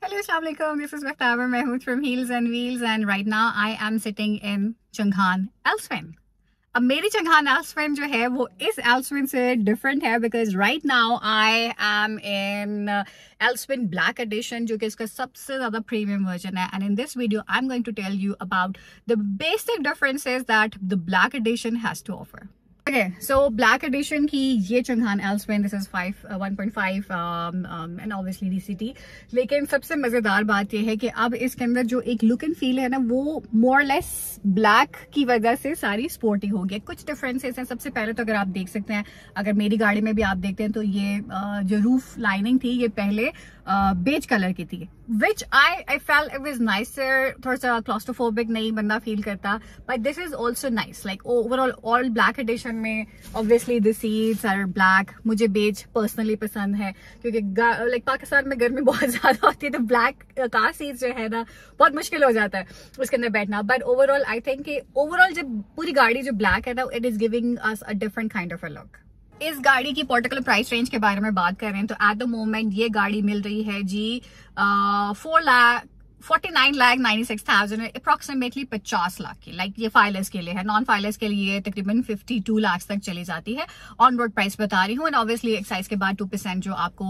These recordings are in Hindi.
Hello, Assalamualaikum. This is Mehtaber Mahmood from Heels and Wheels, and right now I am sitting in Changhan Elswin. अब मेरी चंगान एल्सविन जो है वो इस एल्सविन से डिफरेंट है because right now I am in Alsvin black edition जो कि इसका सबसे ज़्यादा प्रीमियम वर्जन है. And in this video I am going to tell you about the basic differences that the black edition has to offer. Okay, so black edition की ये Changan Alsvin this is 1.5 and obviously DCT. लेकिन सबसे मजेदार बात ये है कि अब इसके अंदर जो एक लुक एंड फील है ना वो मोर लेस ब्लैक की वजह से सारी स्पोर्टी हो गई. कुछ डिफरेंसेस हैं. सबसे पहले तो अगर आप देख सकते हैं, अगर मेरी गाड़ी में भी आप देखते हैं तो ये जो रूफ लाइनिंग थी ये पहले बेज कलर की थी, which I felt it was nicer. थोड़ा सा क्लॉस्ट्रोफोबिक नहीं बंदा फील करता, but this is also nice. Like overall all black edition में obviously the seats are black. मुझे बेज पर्सनली पसंद है क्योंकि लाइक पाकिस्तान में गर्मी बहुत ज्यादा होती है तो ब्लैक कार सीट्स जो है ना बहुत मुश्किल हो जाता है उसके अंदर बैठना. But overall I think overall जब पूरी गाड़ी जो ब्लैक है ना it is giving us a different kind of a look. इस गाड़ी की पर्टिकुलर प्राइस रेंज के बारे में बात करें तो एट द मोमेंट ये गाड़ी मिल रही है जी 49,96,000 अप्रोक्सीमेटली 50 लाख की. लाइक ये फाइलर्स के लिए है. नॉन फाइलर्स के लिए तकरीबन 52 लाख तक चली जाती है. ऑन रोड प्राइस बता रही हूँ. एंड ऑब्वियसली एक्साइज के बाद 2% जो आपको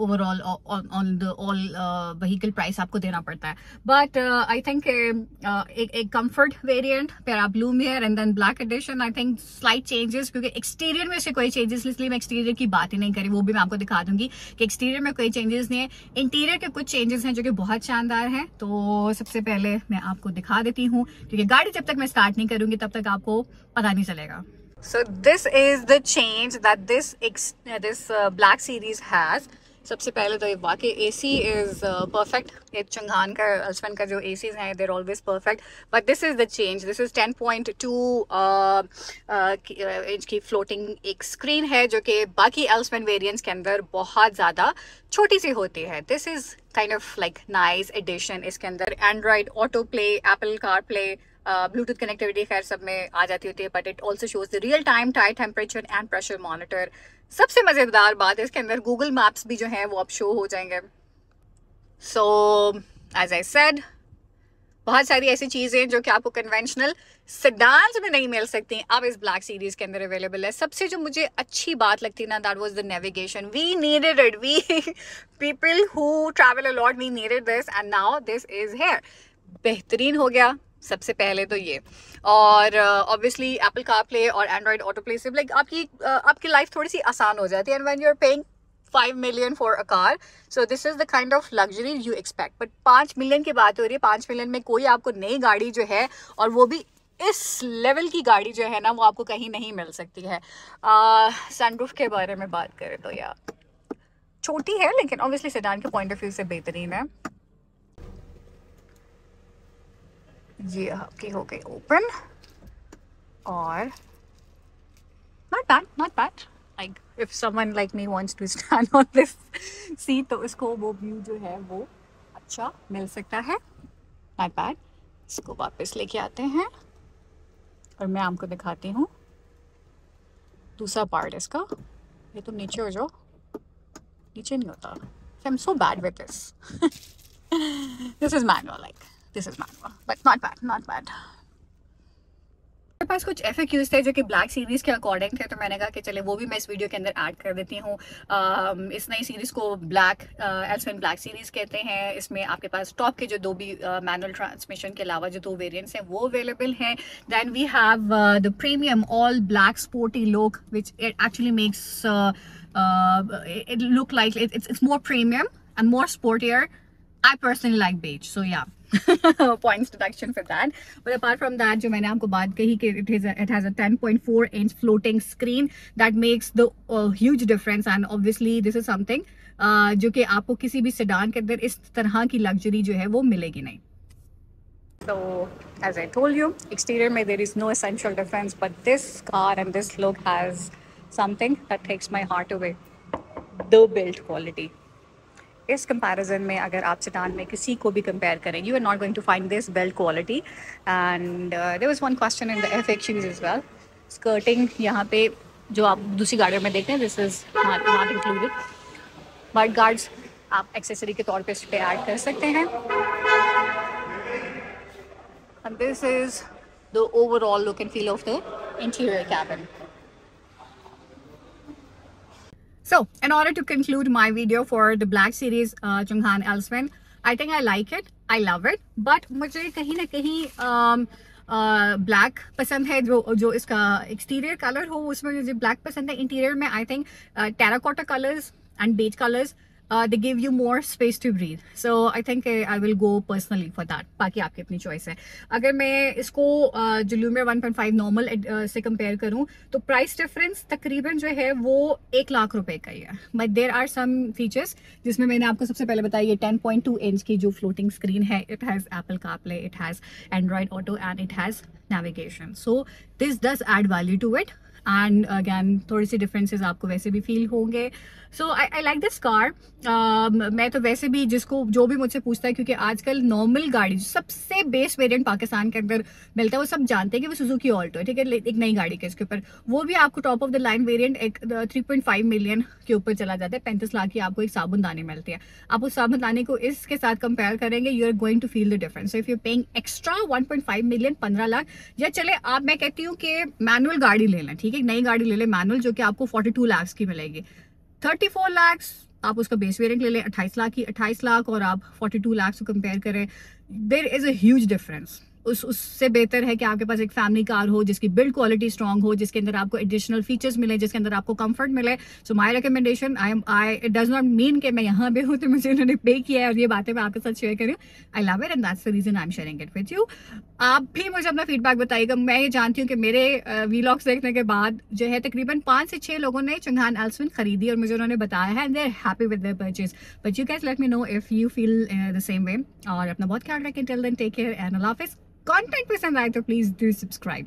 overall on the all vehicle price आपको देना पड़ता है. बट आई थिंक एक कंफर्ट वेरिएंट पेरा ब्लू में and then black edition. I think slight changes क्योंकि एक्सटीरियर में से कोई चेंजेस, इसलिए मैं एक्सटीरियर की बात ही नहीं करी. वो भी मैं आपको दिखा दूंगी कि एक्सटीरियर में कोई चेंजेस नहीं है. इंटीरियर के कुछ चेंजेस हैं जो कि बहुत शानदार है. तो सबसे पहले मैं आपको दिखा देती हूँ क्योंकि गाड़ी जब तक मैं स्टार्ट नहीं करूंगी तब तक आपको पता नहीं चलेगा. So this is the change that this black series has. सबसे पहले तो ये वाकई AC is perfect. ये चंगान का एल्सविन का जो ACs हैं they're always perfect. But this is the change. This is 10.2 inch की फ्लोटिंग एक स्क्रीन है जो कि बाकी एल्सविन वेरिएंट्स के अंदर बहुत ज़्यादा छोटी सी होती है. This is kind of like nice edition. इसके अंदर Android auto play, Apple car play, Bluetooth connectivity खैर सब में आ जाती होती है. But it also shows the real time tyre temperature and pressure monitor. सबसे मजेदार बात है इसके अंदर गूगल मैप्स भी जो है वो अब शो हो जाएंगे. सो एज आई सेड बहुत सारी ऐसी चीजें जो कि आपको कन्वेंशनल सेडान्स में नहीं मिल सकती अब इस ब्लैक सीरीज के अंदर अवेलेबल है. सबसे जो मुझे अच्छी बात लगती ना that was the navigation. We needed it. We people who travel a lot we needed this and now this is here. बेहतरीन हो गया सबसे पहले तो ये. और ऑब्वियसली एप्पल कार प्ले और एंड्रॉयड ऑटो प्ले से लाइक आपकी लाइफ थोड़ी सी आसान हो जाती है. And when you are paying 5 million for a car, so this is the kind of luxury you expect. but 5 million की बात हो रही है. 5 million में कोई आपको नई गाड़ी जो है और वो भी इस लेवल की गाड़ी जो है ना वो आपको कहीं नहीं मिल सकती है. सनरूफ के बारे में बात करें तो यार छोटी है लेकिन ऑब्वियसली सेडान के पॉइंट ऑफ व्यू से बेहतरीन है. जी आपकी हो गई ओपन और not bad. Like if someone like me wants to stand on this seat तो इसको वो व्यू जो है वो अच्छा मिल सकता है. Not bad. इसको वापस लेके आते हैं और मैं आपको दिखाती हूँ दूसरा पार्ट इसका. ये तुम नीचे हो जाओ. नीचे नहीं होता. I'm so bad with this. This is manual, but not bad. मेरे पास कुछ FAQs थे जो कि ब्लैक सीरीज के अकॉर्डिंग थे तो मैंने कहा कि चले वो भी मैं इस वीडियो के अंदर ऐड कर देती हूँ. इस नई सीरीज को ब्लैक एल्सविन ब्लैक सीरीज कहते हैं. इसमें आपके पास टॉप के जो दो भी मैनुअल ट्रांसमिशन के अलावा जो 2 वेरिएंट्स हैं वो अवेलेबल हैं. Then we have the premium all black sporty look which it actually makes it look like it's more premium and more sportier. I personally like beige, so yeah. Points deduction for that. But apart from that जो मैंने आपको बात कही कि it has a 10.4 inch floating screen that makes the huge difference. And obviously this is something जो कि आपको किसी भी सेडान के अंदर इस तरह की लग्जरी जो है वो मिलेगी नहीं. So as I told you, exterior में there is no essential difference, but this car and this look has something that takes my heart away. The build quality. इस कंपैरिजन में अगर आप सेडान में किसी को भी कंपेयर करें you are not going to find this build quality. And there was one question in the FAQs as well. Skirting यहाँ पे जो आप दूसरी गाड़ियों में देखते हैं this is not included. But guards आप एक्सेसरी के तौर पे इस पे ऐड कर सकते हैं। And this is the overall look and feel of the interior cabin. So, in order to conclude my video for the Black Series Chunghan Elsewin, I think I like it, I love it, but मुझे कहीं ना कहीं ब्लैक पसंद है। जो इसका एक्सटीरियर कलर हो उसमें मुझे ब्लैक पसंद है। इंटीरियर में I think terracotta colours and beige colours they give you more space to breathe, so I think I will go personally for that. बाकी आपकी अपनी चॉइस है। अगर मैं इसको जो लूमियर 1.5 नॉर्मल से कंपेयर करूं तो प्राइस डिफरेंस तकरीबन जो है वो 1 लाख रुपए का ही है, but there are some features जिसमें मैंने आपको सबसे पहले बताया ये 10.2 इंच की जो फ्लोटिंग स्क्रीन है, it has Apple CarPlay, it has Android auto and it has navigation, so this does add value to it. And again थोड़ी सी डिफरेंसेस आपको वैसे भी फील होंगे। So I like this car. मैं तो वैसे भी जिसको जो भी मुझसे पूछता है, क्योंकि आजकल नॉर्मल गाड़ी सबसे बेस वेरिएंट पाकिस्तान के अंदर मिलता है वो सब जानते हैं कि वो सुजुकी ऑल्टो है, ठीक है, एक नई गाड़ी के इसके ऊपर, वो भी आपको top of the line variant एक 3.5 मिलियन के ऊपर चला जाता है। 35 लाख की आपको एक साबुनदानी मिलती है। आप उस साबुनदानी को इसके साथ कंपेयर करेंगे, you are going to feel the difference. If you paying extra 1.5 million 15 lakh, या चले आप, मैं कहती हूँ कि मैनुअल गाड़ी ले लें, ठीक है, नई गाड़ी ले लें मैनुअल, जो कि आपको 42 लाख की मिलेगी। 34 लाख आप उसका बेस वेरिएंट ले लें 28 लाख की, 28 लाख और आप 42 लाख से कंपेयर करें, there is a huge difference. उससे बेहतर है कि आपके पास एक फैमिली कार हो जिसकी बिल्ड क्वालिटी स्ट्रांग हो, जिसके अंदर आपको एडिशनल फीचर्स मिले, जिसके अंदर आपको कंफर्ट मिले। So my recommendation, it does not mean कि मैं यहाँ पे हूँ तो मुझे उन्होंने पे किया है और ये बातें मैं आपके साथ शेयर करूँ। I love it and that's the reason I am sharing it with you. आप भी मुझे अपना फीडबैक बताइएगा। मैं ये जानती हूँ कि मेरे व्लॉग्स देखने के बाद जो है तकरीबन 5 से 6 लोगों ने चुंगान एल्सविन खरीदी और मुझे उन्होंने बताया है and they are happy with their purchase. But you guys let me know if you feel the same way, और अपना बहुत ख्याल रखें। Till then take care and अल्लाह हाफिज़। कंटेंट पसंद आए तो प्लीज डू सब्सक्राइब।